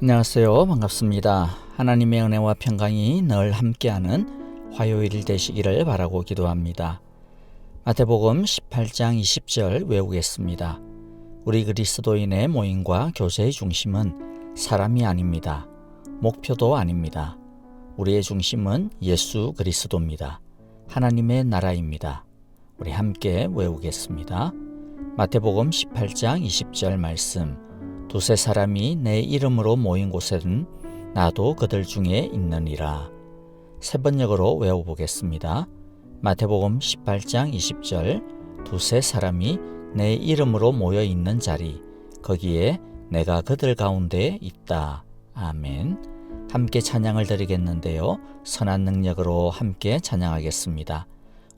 안녕하세요. 반갑습니다. 하나님의 은혜와 평강이 늘 함께하는 화요일 되시기를 바라고 기도합니다. 마태복음 18장 20절 외우겠습니다. 우리 그리스도인의 모임과 교제의 중심은 사람이 아닙니다. 목표도 아닙니다. 우리의 중심은 예수 그리스도입니다. 하나님의 나라입니다. 우리 함께 외우겠습니다. 마태복음 18장 20절 말씀. 두세 사람이 내 이름으로 모인 곳에는 나도 그들 중에 있느니라. 세 번역으로 외워보겠습니다. 마태복음 18장 20절. 두세 사람이 내 이름으로 모여 있는 자리, 거기에 내가 그들 가운데 있다. 아멘. 함께 찬양을 드리겠는데요. 선한 능력으로 함께 찬양하겠습니다.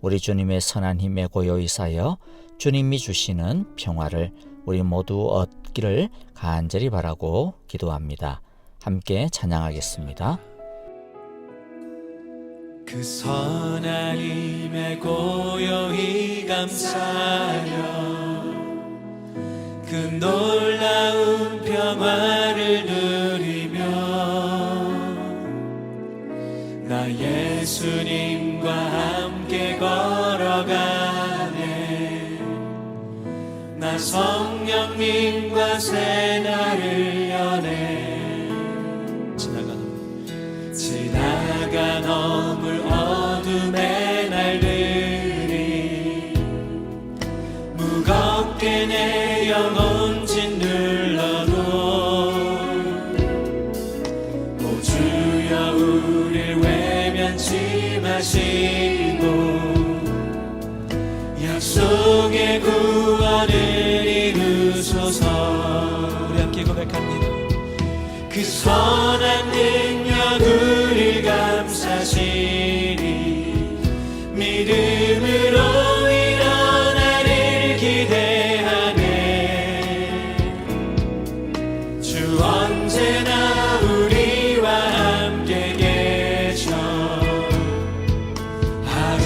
우리 주님의 선한 힘에 고요히 사여 주님이 주시는 평화를 우리 모두 얻기를 간절히 바라고 기도합니다. 함께 찬양하겠습니다. 그 선한 힘에 고요히 감사하며 그 놀라운 평화를 누리며 나 예수님과 함께 걸어가네. 나 성령님과 새 날을 여네. 지나가 넘을 어둠의 날들이 무겁게 내 영혼 짓눌러도 오 주여 우릴 외면치 마시고 약속의 구원을 이루소서. 우리 함께 고백합니다. 그 선한 능력 우리 감사시니 믿음으로 일어나를 기대하네. 주 언제나 우리와 함께 계셔. 하루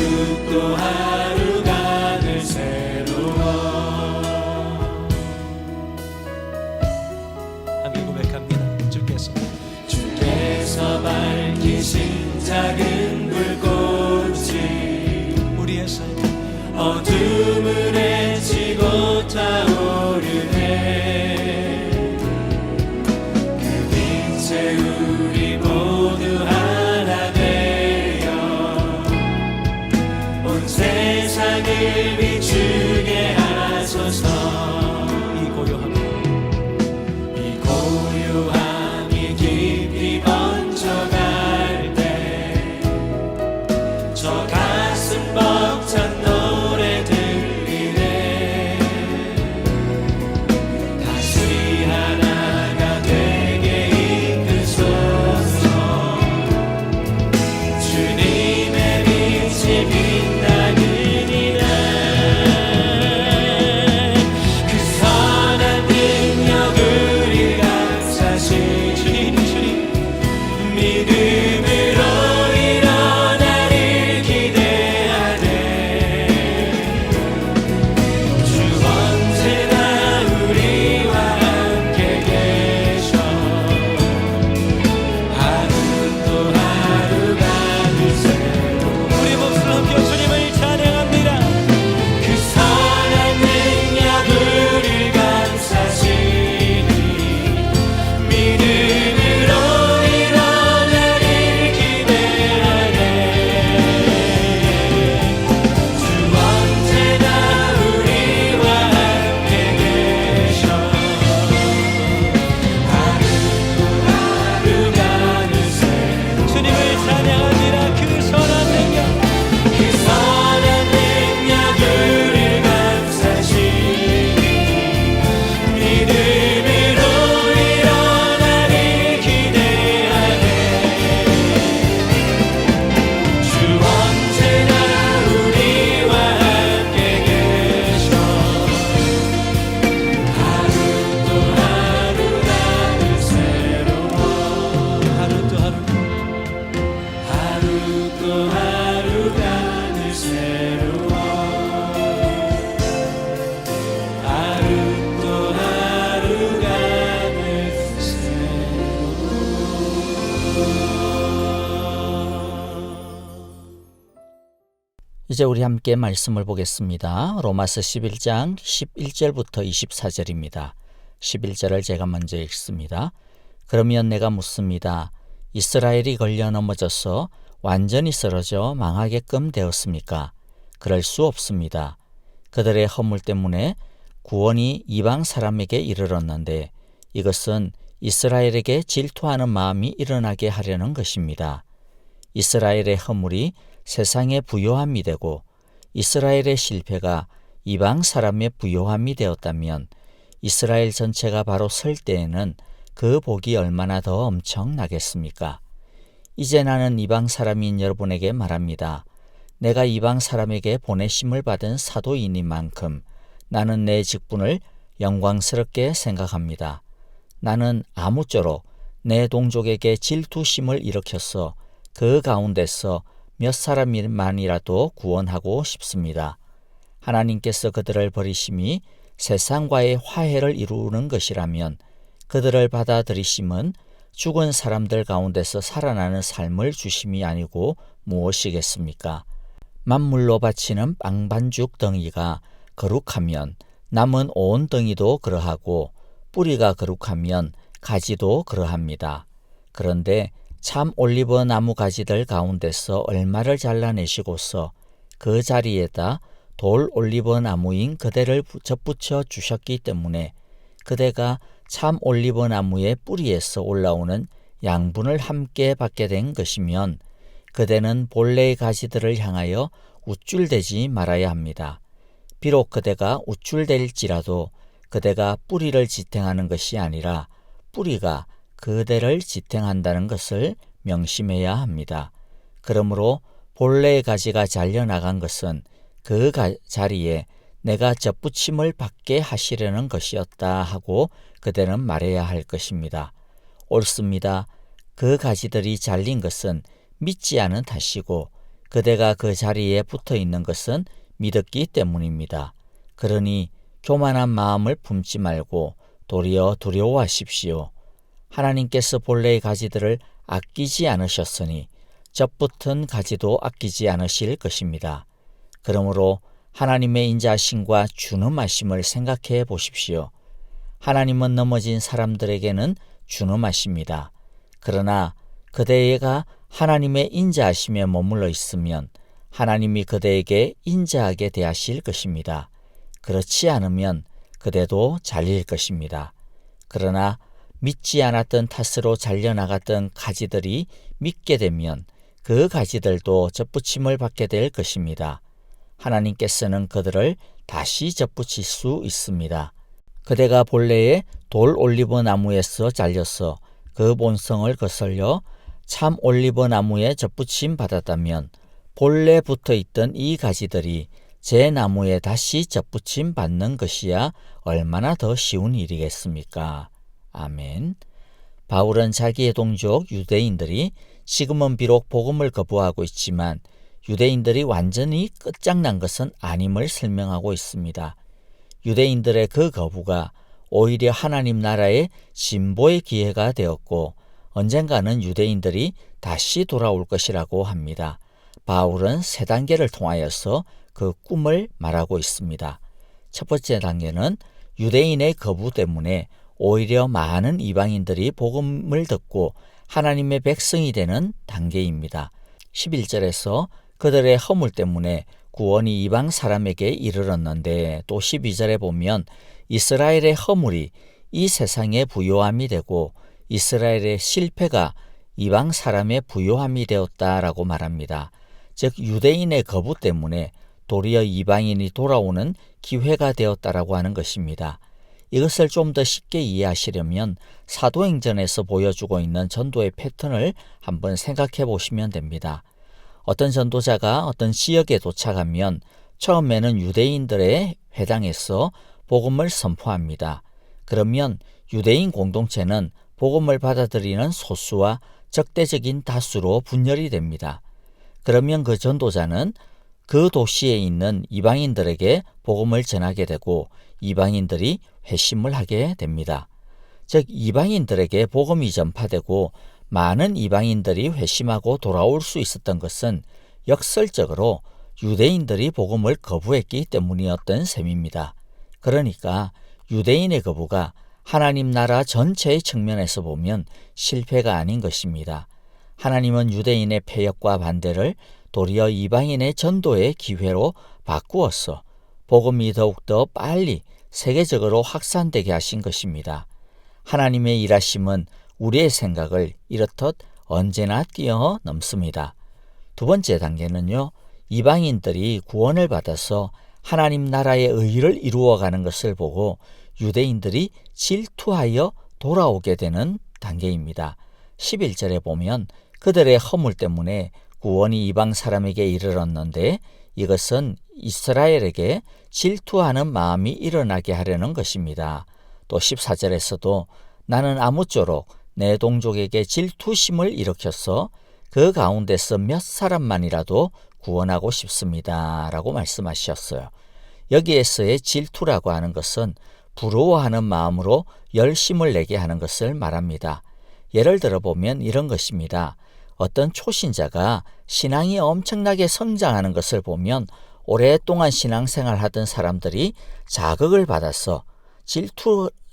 또 하루가 늘 새로워. 함께 고백합니다. 주께서 밝히신 작은 불꽃이 우리의 삶 어둠을 헤치고 타오르네. 그 빛에 우리 모두 하나 되어 온 세상을 비추게 하소서. 이 고요함이 깊이 번져갈 때 저 가슴 벅찬 노래 들리네. 다시 하나가 되게 이끄소서. 주님의 빛이 빛나는 이날 그 선한 능력 우리 감사시 주님 믿음으로 일어나를 기대하네. 주 언제나 우리와 함께 계셔. 하루 또 하루가 늘 새로워. 우리 목소리 함께 주님을 찬양합니다. 그 선한 능력 우리 감사시니 믿음으로 일어나를 기대하네. 주 언제나 우리와 함께 계셔. 하루 또 하루가 늘 새로워. 주님을 찬양합니다. 그 선한 능력 그 선한 능력 우리 감사시니 믿음으로 일어나를 기대하네. 주 언제나 우리와 함께 계셔. 하루 또 하루가 늘 새로워. 하루 또 하루가 늘 새로워. 하루 또 하루가 늘 새로워. 이제 우리 함께 말씀을 보겠습니다. 로마서 11장 11절부터 24절입니다. 11절을 제가 먼저 읽습니다. 그러면 내가 묻습니다. 이스라엘이 걸려 넘어져서 완전히 쓰러져 망하게끔 되었습니까? 그럴 수 없습니다. 그들의 허물 때문에 구원이 이방 사람에게 이르렀는데 이것은 이스라엘에게 질투하는 마음이 일어나게 하려는 것입니다. 이스라엘의 허물이 세상의 부요함이 되고 이스라엘의 실패가 이방 사람의 부요함이 되었다면 이스라엘 전체가 바로 설 때에는 그 복이 얼마나 더 엄청나겠습니까? 이제 나는 이방 사람인 여러분에게 말합니다. 내가 이방 사람에게 보내심을 받은 사도이니만큼 나는 내 직분을 영광스럽게 생각합니다. 나는 아무쪼록 내 동족에게 질투심을 일으켜서 그 가운데서 몇 사람만이라도 구원하고 싶습니다. 하나님께서 그들을 버리심이 세상과의 화해를 이루는 것이라면 그들을 받아들이심은 죽은 사람들 가운데서 살아나는 삶을 주심이 아니고 무엇이겠습니까? 만물로 바치는 빵반죽 덩이가 거룩하면 남은 온 덩이도 그러하고 뿌리가 거룩하면 가지도 그러합니다. 그런데 참 올리브 나무 가지들 가운데서 얼마를 잘라내시고서 그 자리에다 돌 올리브 나무인 그대를 접붙여 주셨기 때문에 그대가 참 올리브 나무의 뿌리에서 올라오는 양분을 함께 받게 된 것이면 그대는 본래의 가지들을 향하여 우쭐대지 말아야 합니다. 비록 그대가 우쭐댈지라도 그대가 뿌리를 지탱하는 것이 아니라 뿌리가 그대를 지탱한다는 것을 명심해야 합니다. 그러므로 본래의 가지가 잘려나간 것은 그 자리에 내가 접붙임을 받게 하시려는 것이었다 하고 그대는 말해야 할 것입니다. 옳습니다. 그 가지들이 잘린 것은 믿지 않은 탓이고 그대가 그 자리에 붙어 있는 것은 믿었기 때문입니다. 그러니 교만한 마음을 품지 말고 도리어 두려워하십시오. 하나님께서 본래의 가지들을 아끼지 않으셨으니 접붙은 가지도 아끼지 않으실 것입니다. 그러므로 하나님의 인자하심과 준엄하심을 생각해 보십시오. 하나님은 넘어진 사람들에게는 준엄하십니다. 그러나 그대가 하나님의 인자하심에 머물러 있으면 하나님이 그대에게 인자하게 대하실 것입니다. 그렇지 않으면 그대도 잘릴 것입니다. 그러나 믿지 않았던 탓으로 잘려나갔던 가지들이 믿게 되면 그 가지들도 접붙임을 받게 될 것입니다. 하나님께서는 그들을 다시 접붙일 수 있습니다. 그대가 본래의 돌 올리브 나무에서 잘려서 그 본성을 거슬려 참 올리브 나무에 접붙임 받았다면 본래 붙어있던 이 가지들이 제 나무에 다시 접붙임 받는 것이야 얼마나 더 쉬운 일이겠습니까? 아멘. 바울은 자기의 동족 유대인들이 지금은 비록 복음을 거부하고 있지만 유대인들이 완전히 끝장난 것은 아님을 설명하고 있습니다. 유대인들의 그 거부가 오히려 하나님 나라의 진보의 기회가 되었고 언젠가는 유대인들이 다시 돌아올 것이라고 합니다. 바울은 세 단계를 통하여서 그 꿈을 말하고 있습니다. 첫 번째 단계는 유대인의 거부 때문에 오히려 많은 이방인들이 복음을 듣고 하나님의 백성이 되는 단계입니다. 11절에서 그들의 허물 때문에 구원이 이방 사람에게 이르렀는데 또 12절에 보면 이스라엘의 허물이 이 세상의 부요함이 되고 이스라엘의 실패가 이방 사람의 부요함이 되었다라고 말합니다. 즉 유대인의 거부 때문에 도리어 이방인이 돌아오는 기회가 되었다라고 하는 것입니다. 이것을 좀 더 쉽게 이해하시려면 사도행전에서 보여주고 있는 전도의 패턴을 한번 생각해 보시면 됩니다. 어떤 전도자가 어떤 지역에 도착하면 처음에는 유대인들의 회당에서 복음을 선포합니다. 그러면 유대인 공동체는 복음을 받아들이는 소수와 적대적인 다수로 분열이 됩니다. 그러면 그 전도자는 그 도시에 있는 이방인들에게 복음을 전하게 되고 이방인들이 회심을 하게 됩니다. 즉 이방인들에게 복음이 전파되고 많은 이방인들이 회심하고 돌아올 수 있었던 것은 역설적으로 유대인들이 복음을 거부했기 때문이었던 셈입니다. 그러니까 유대인의 거부가 하나님 나라 전체의 측면에서 보면 실패가 아닌 것입니다. 하나님은 유대인의 폐역과 반대를 도리어 이방인의 전도의 기회로 바꾸어서 복음이 더욱더 빨리 세계적으로 확산되게 하신 것입니다. 하나님의 일하심은 우리의 생각을 이렇듯 언제나 뛰어넘습니다. 두 번째 단계는요, 이방인들이 구원을 받아서 하나님 나라의 의를 이루어가는 것을 보고 유대인들이 질투하여 돌아오게 되는 단계입니다. 11절에 보면 그들의 허물 때문에 구원이 이방 사람에게 이르렀는데 이것은 이스라엘에게 질투하는 마음이 일어나게 하려는 것입니다. 또 14절에서도 나는 아무쪼록 내 동족에게 질투심을 일으켜서 그 가운데서 몇 사람만이라도 구원하고 싶습니다. 라고 말씀하셨어요. 여기에서의 질투라고 하는 것은 부러워하는 마음으로 열심을 내게 하는 것을 말합니다. 예를 들어 보면 이런 것입니다. 어떤 초신자가 신앙이 엄청나게 성장하는 것을 보면 오랫동안 신앙생활 하던 사람들이 자극을 받아서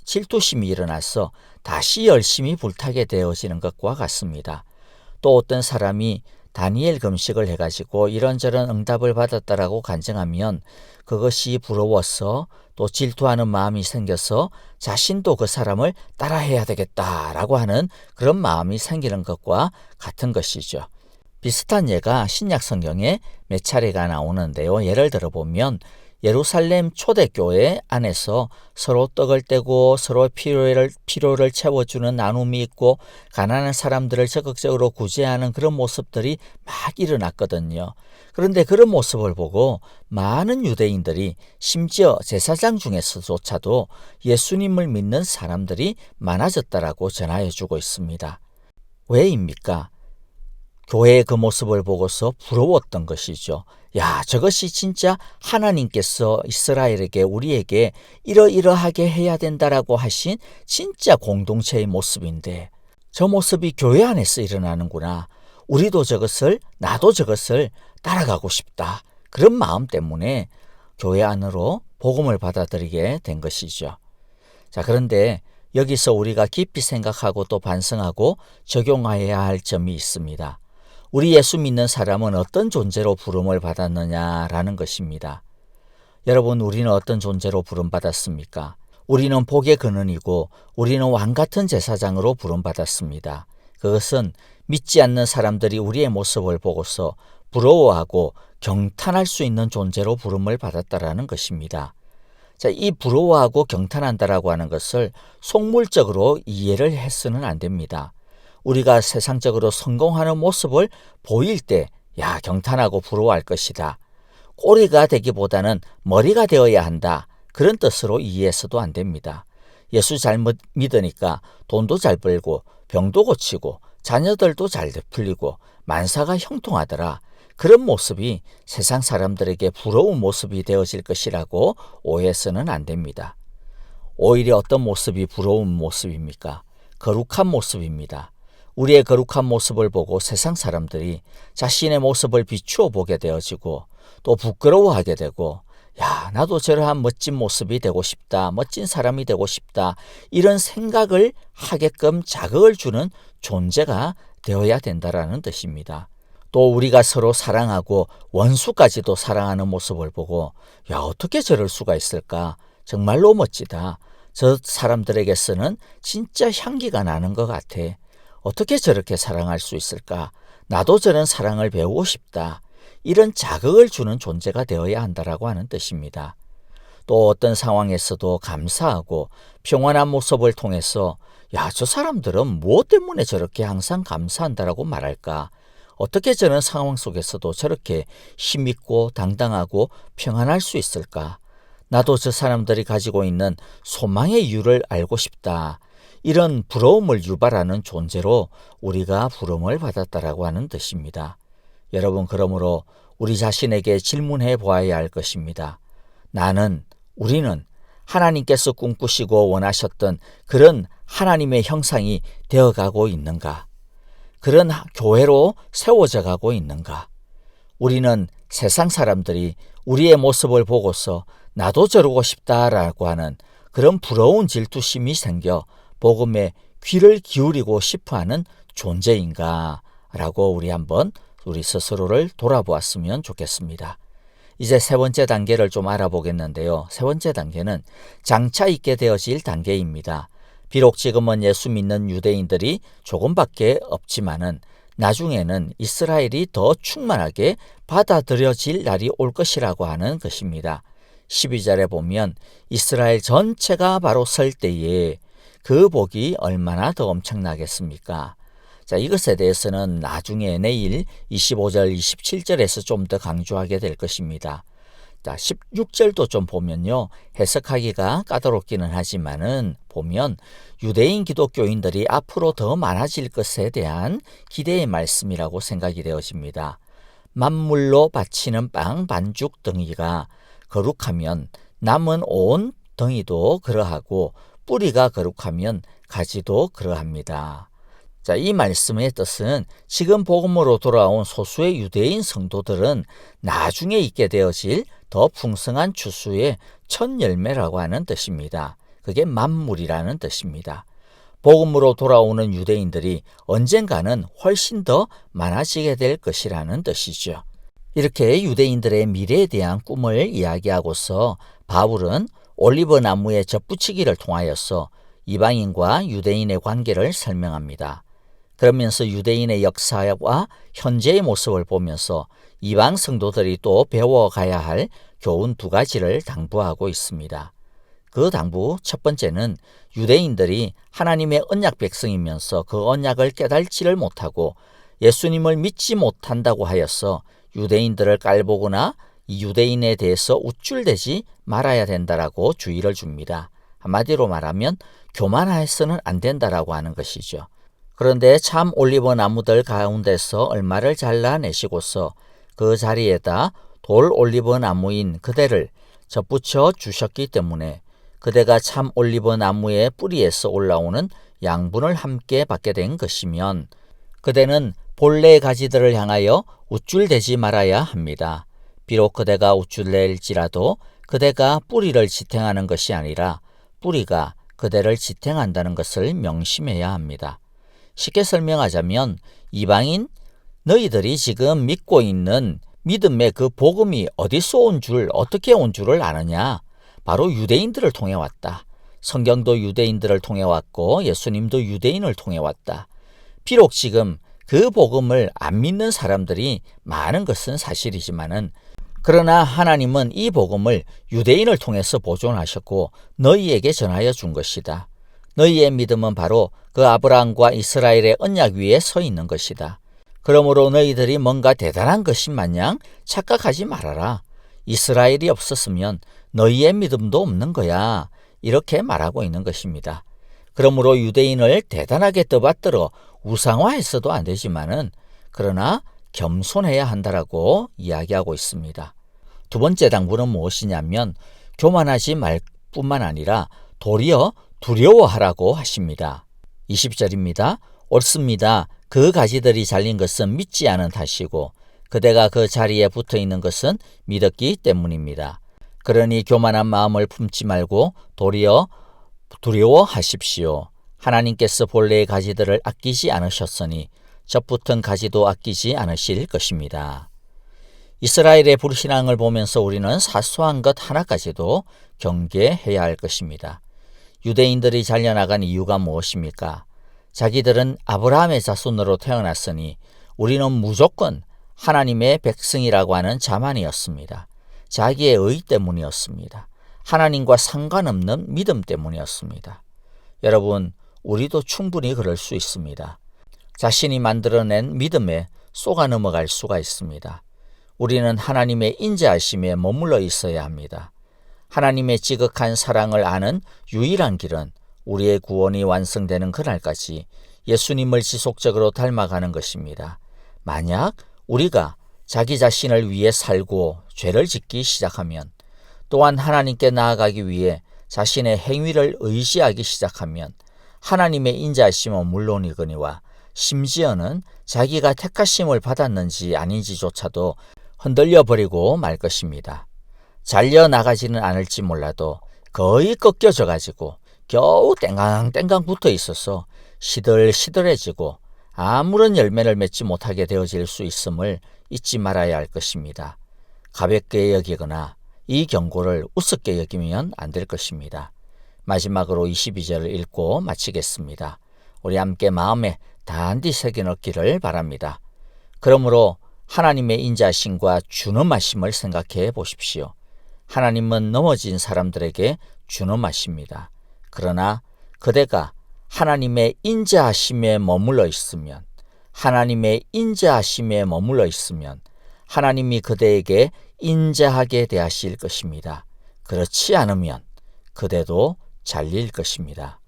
질투심이 일어나서 다시 열심히 불타게 되어지는 것과 같습니다. 또 어떤 사람이 다니엘 금식을 해가지고 이런저런 응답을 받았다라고 간증하면 그것이 부러워서 또 질투하는 마음이 생겨서 자신도 그 사람을 따라해야 되겠다라고 하는 그런 마음이 생기는 것과 같은 것이죠. 비슷한 예가 신약 성경에 몇 차례가 나오는데요. 예를 들어 보면 예루살렘 초대교회 안에서 서로 떡을 떼고 서로 필요를 채워주는 나눔이 있고 가난한 사람들을 적극적으로 구제하는 그런 모습들이 막 일어났거든요. 그런데 그런 모습을 보고 많은 유대인들이 심지어 제사장 중에서조차도 예수님을 믿는 사람들이 많아졌다라고 전하여주고 있습니다. 왜입니까? 교회의 그 모습을 보고서 부러웠던 것이죠. 야, 저것이 진짜 하나님께서 이스라엘에게 우리에게 이러이러하게 해야 된다라고 하신 진짜 공동체의 모습인데 저 모습이 교회 안에서 일어나는구나. 나도 저것을 따라가고 싶다. 그런 마음 때문에 교회 안으로 복음을 받아들이게 된 것이죠. 자, 그런데 여기서 우리가 깊이 생각하고 또 반성하고 적용해야 할 점이 있습니다. 우리 예수 믿는 사람은 어떤 존재로 부름을 받았느냐라는 것입니다. 여러분, 우리는 어떤 존재로 부름받았습니까? 우리는 복의 근원이고 우리는 왕같은 제사장으로 부름받았습니다. 그것은 믿지 않는 사람들이 우리의 모습을 보고서 부러워하고 경탄할 수 있는 존재로 부름을 받았다라는 것입니다. 자, 이 부러워하고 경탄한다라고 하는 것을 속물적으로 이해를 해서는 안 됩니다. 우리가 세상적으로 성공하는 모습을 보일 때 경탄하고 부러워할 것이다. 꼬리가 되기보다는 머리가 되어야 한다. 그런 뜻으로 이해해서도 안 됩니다. 예수 잘 믿으니까 돈도 잘 벌고 병도 고치고 자녀들도 잘 풀리고 만사가 형통하더라. 그런 모습이 세상 사람들에게 부러운 모습이 되어질 것이라고 오해해서는 안 됩니다. 오히려 어떤 모습이 부러운 모습입니까? 거룩한 모습입니다. 우리의 거룩한 모습을 보고 세상 사람들이 자신의 모습을 비추어 보게 되어지고 또 부끄러워하게 되고 나도 저러한 멋진 모습이 되고 싶다. 멋진 사람이 되고 싶다. 이런 생각을 하게끔 자극을 주는 존재가 되어야 된다라는 뜻입니다. 또 우리가 서로 사랑하고 원수까지도 사랑하는 모습을 보고 어떻게 저럴 수가 있을까? 정말로 멋지다. 저 사람들에게서는 진짜 향기가 나는 것 같아. 어떻게 저렇게 사랑할 수 있을까? 나도 저런 사랑을 배우고 싶다. 이런 자극을 주는 존재가 되어야 한다라고 하는 뜻입니다. 또 어떤 상황에서도 감사하고 평안한 모습을 통해서 저 사람들은 무엇 때문에 저렇게 항상 감사한다라고 말할까? 어떻게 저런 상황 속에서도 저렇게 힘있고 당당하고 평안할 수 있을까? 나도 저 사람들이 가지고 있는 소망의 이유를 알고 싶다. 이런 부러움을 유발하는 존재로 우리가 부름을 받았다라고 하는 뜻입니다. 여러분, 그러므로 우리 자신에게 질문해 보아야 할 것입니다. 우리는 하나님께서 꿈꾸시고 원하셨던 그런 하나님의 형상이 되어가고 있는가? 그런 교회로 세워져 가고 있는가? 우리는 세상 사람들이 우리의 모습을 보고서 나도 저러고 싶다라고 하는 그런 부러운 질투심이 생겨 복음에 귀를 기울이고 싶어하는 존재인가 라고 우리 스스로를 돌아보았으면 좋겠습니다. 이제 세 번째 단계를 좀 알아보겠는데요. 세 번째 단계는 장차 있게 되어질 단계입니다. 비록 지금은 예수 믿는 유대인들이 조금밖에 없지만은 나중에는 이스라엘이 더 충만하게 받아들여질 날이 올 것이라고 하는 것입니다. 12절에 보면 이스라엘 전체가 바로 설 때에 그 복이 얼마나 더 엄청나겠습니까? 자, 이것에 대해서는 나중에 내일 25절, 27절에서 좀 더 강조하게 될 것입니다. 자, 16절도 좀 보면요. 해석하기가 까다롭기는 하지만은 보면 유대인 기독교인들이 앞으로 더 많아질 것에 대한 기대의 말씀이라고 생각이 되어집니다. 만물로 바치는 빵 반죽 덩이가 거룩하면 남은 온 덩이도 그러하고 뿌리가 거룩하면 가지도 그러합니다. 자, 이 말씀의 뜻은 지금 복음으로 돌아온 소수의 유대인 성도들은 나중에 있게 되어질 더 풍성한 추수의 첫 열매라고 하는 뜻입니다. 그게 만물이라는 뜻입니다. 복음으로 돌아오는 유대인들이 언젠가는 훨씬 더 많아지게 될 것이라는 뜻이죠. 이렇게 유대인들의 미래에 대한 꿈을 이야기하고서 바울은 올리브 나무의 젖붙이기를 통하여서 이방인과 유대인의 관계를 설명합니다. 그러면서 유대인의 역사와 현재의 모습을 보면서 이방 성도들이 또 배워가야 할 교훈 두 가지를 당부하고 있습니다. 그 당부 첫 번째는 유대인들이 하나님의 언약 백성이면서 그 언약을 깨달지를 못하고 예수님을 믿지 못한다고 하여서 유대인들을 깔보거나 이 유대인에 대해서 우쭐대지 말아야 된다라고 주의를 줍니다. 한마디로 말하면 교만해서는 안 된다라고 하는 것이죠. 그런데 참 올리브 나무들 가운데서 얼마를 잘라내시고서 그 자리에다 돌 올리브 나무인 그대를 접붙여 주셨기 때문에 그대가 참 올리브 나무의 뿌리에서 올라오는 양분을 함께 받게 된 것이면 그대는 본래의 가지들을 향하여 우쭐대지 말아야 합니다. 비록 그대가 우쭐댈지라도 그대가 뿌리를 지탱하는 것이 아니라 뿌리가 그대를 지탱한다는 것을 명심해야 합니다. 쉽게 설명하자면 이방인 너희들이 지금 믿고 있는 믿음의 그 복음이 어디서 온 줄, 어떻게 온 줄을 아느냐? 바로 유대인들을 통해 왔다. 성경도 유대인들을 통해 왔고 예수님도 유대인을 통해 왔다. 비록 지금 그 복음을 안 믿는 사람들이 많은 것은 사실이지만은 그러나 하나님은 이 복음을 유대인을 통해서 보존하셨고 너희에게 전하여 준 것이다. 너희의 믿음은 바로 그 아브라함과 이스라엘의 언약 위에 서 있는 것이다. 그러므로 너희들이 뭔가 대단한 것인 마냥 착각하지 말아라. 이스라엘이 없었으면 너희의 믿음도 없는 거야. 이렇게 말하고 있는 것입니다. 그러므로 유대인을 대단하게 떠받들어 우상화해서도 안 되지만은 그러나 겸손해야 한다라고 이야기하고 있습니다. 두 번째 당부는 무엇이냐면 교만하지 말 뿐만 아니라 도리어 두려워하라고 하십니다. 20절입니다. 옳습니다. 그 가지들이 잘린 것은 믿지 않은 탓이고 그대가 그 자리에 붙어 있는 것은 믿었기 때문입니다. 그러니 교만한 마음을 품지 말고 도리어 두려워하십시오. 하나님께서 본래의 가지들을 아끼지 않으셨으니 젖붙은 가지도 아끼지 않으실 것입니다. 이스라엘의 불신앙을 보면서 우리는 사소한 것 하나까지도 경계해야 할 것입니다. 유대인들이 잘려나간 이유가 무엇입니까? 자기들은 아브라함의 자손으로 태어났으니 우리는 무조건 하나님의 백성이라고 하는 자만이었습니다. 자기의 의 때문이었습니다. 하나님과 상관없는 믿음 때문이었습니다. 여러분, 우리도 충분히 그럴 수 있습니다. 자신이 만들어낸 믿음에 쏘가 넘어갈 수가 있습니다. 우리는 하나님의 인자하심에 머물러 있어야 합니다. 하나님의 지극한 사랑을 아는 유일한 길은 우리의 구원이 완성되는 그날까지 예수님을 지속적으로 닮아가는 것입니다. 만약 우리가 자기 자신을 위해 살고 죄를 짓기 시작하면 또한 하나님께 나아가기 위해 자신의 행위를 의지하기 시작하면 하나님의 인자하심은 물론이거니와 심지어는 자기가 택하심을 받았는지 아닌지조차도 흔들려 버리고 말 것입니다. 잘려 나가지는 않을지 몰라도 거의 꺾여져 가지고 겨우 땡강땡강 붙어 있어서 시들시들해지고 아무런 열매를 맺지 못하게 되어질 수 있음을 잊지 말아야 할 것입니다. 가볍게 여기거나 이 경고를 우습게 여기면 안 될 것입니다. 마지막으로 22절을 읽고 마치겠습니다. 우리 함께 마음에 단디 새겨 넣기를 바랍니다. 그러므로 하나님의 인자하심과 준엄하심을 생각해 보십시오. 하나님은 넘어진 사람들에게 준엄하십니다. 그러나 그대가 하나님의 인자하심에 머물러 있으면, 하나님이 그대에게 인자하게 대하실 것입니다. 그렇지 않으면 그대도 잘릴 것입니다.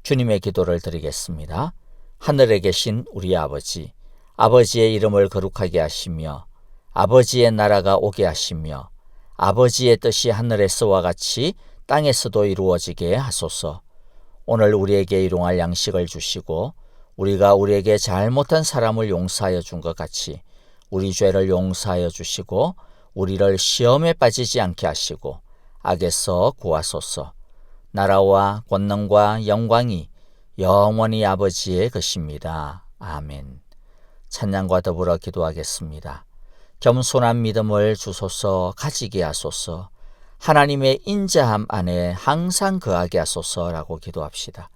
주님의 기도를 드리겠습니다. 하늘에 계신 우리 아버지, 아버지의 이름을 거룩하게 하시며 아버지의 나라가 오게 하시며 아버지의 뜻이 하늘에서와 같이 땅에서도 이루어지게 하소서. 오늘 우리에게 일용할 양식을 주시고 우리가 우리에게 잘못한 사람을 용서하여 준 것 같이 우리 죄를 용서하여 주시고 우리를 시험에 빠지지 않게 하시고 악에서 구하소서. 나라와 권능과 영광이 영원히 아버지의 것입니다. 아멘. 찬양과 더불어 기도하겠습니다. 겸손한 믿음을 주소서. 가지게 하소서. 하나님의 인자함 안에 항상 거하게 하소서라고 기도합시다.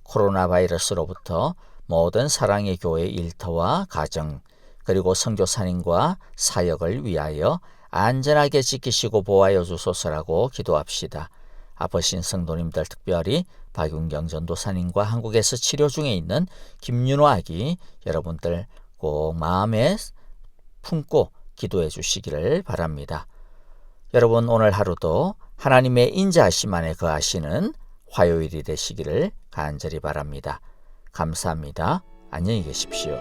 코로나 바이러스로부터 모든 사랑의 교회 일터와 가정 그리고 선교사님과 사역을 위하여 안전하게 지키시고 보호하여 주소서라고 기도합시다. 아프신 성도님들, 특별히 박윤경 전도사님과 한국에서 치료 중에 있는 김윤호 아기 여러분들 꼭 마음에 품고 기도해 주시기를 바랍니다. 여러분, 오늘 하루도 하나님의 인자하심 안에 거하시는 화요일이 되시기를 간절히 바랍니다. 감사합니다. 안녕히 계십시오.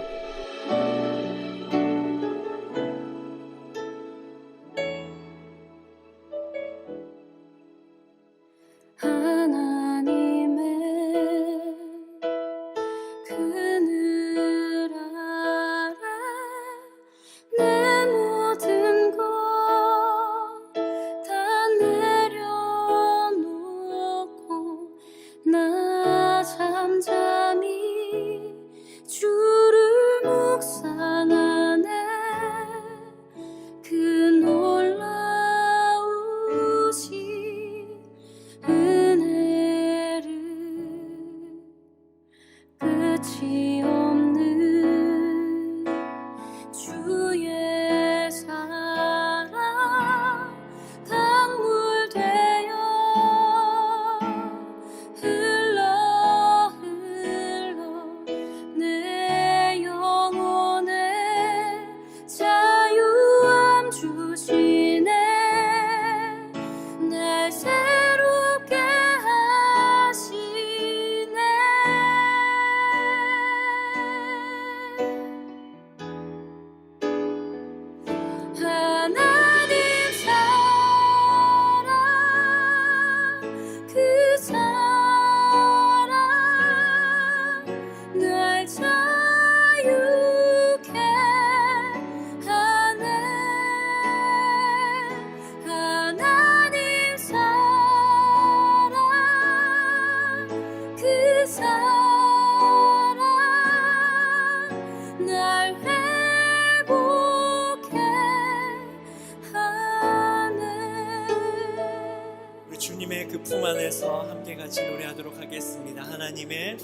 주님의 그 품 안에서 함께 같이 노래하도록 하겠습니다. 하나님의